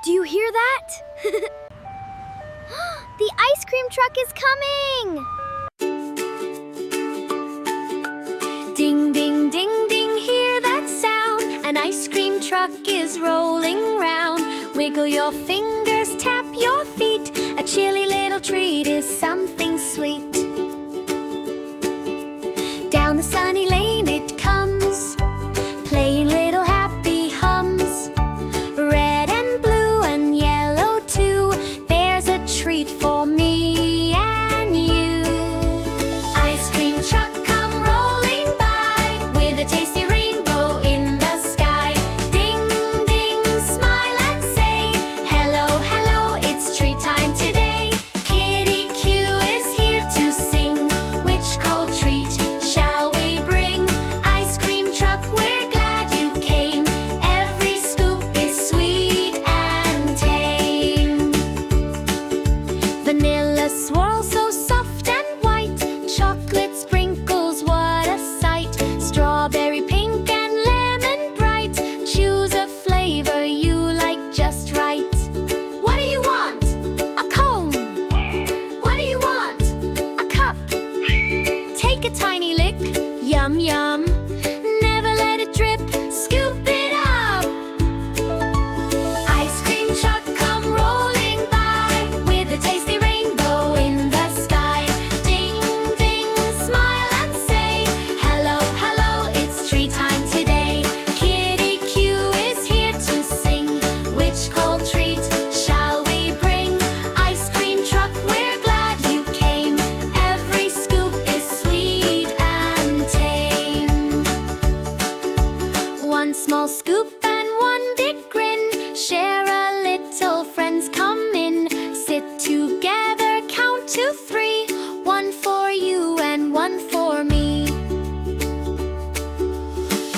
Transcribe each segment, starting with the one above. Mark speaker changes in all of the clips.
Speaker 1: Do you hear that? The ice cream truck is coming! Ding, ding, ding, ding, hear that sound? An ice cream truck is rolling round. Wiggle your fingers, tap your feet. A chilly little treat is something sweet. Down the sunny lane it comes, playing little happy hums. Red and blue and yellow too. There's a treat for me and you. Ice cream truck come rolling by with a tasty rainbow in the sky. Ding, ding, smile and say hello, hello, it's treat time today. KideeQ is here to sing. Which cold treat shall we bring? Ice cream truck, we're glad you came. Every scoop is sweet and tame. Vanilla swirl so soft and white. Chocolate sprinkles, what a sight. Strawberry pink and lemon bright. Choose a flavor you like just right. What do you want? A cone. What do you want? A cup. Take a tiny lick. Yum, yum. Never let it drip. Scoop it up. Ice cream truck come rolling by with a tasty rainbow in the sky. Ding, ding, smile and say hello, hello, it's treat time today. KideeQ is here to sing. Which cold treat shall we bring? Ice cream truck, we're glad you came. Every scoop is sweet and tame. One small scoop and one big grin. Share a little, friends come in. Sit together, count to 3. One for you and one for me.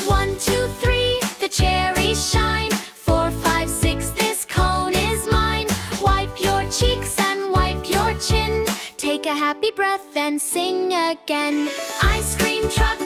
Speaker 1: 1, 2, 3, the cherries shine. 4, 5, 6, this cone is mine. Wipe your cheeks and wipe your chin. Take a happy breath and sing again. Ice cream truck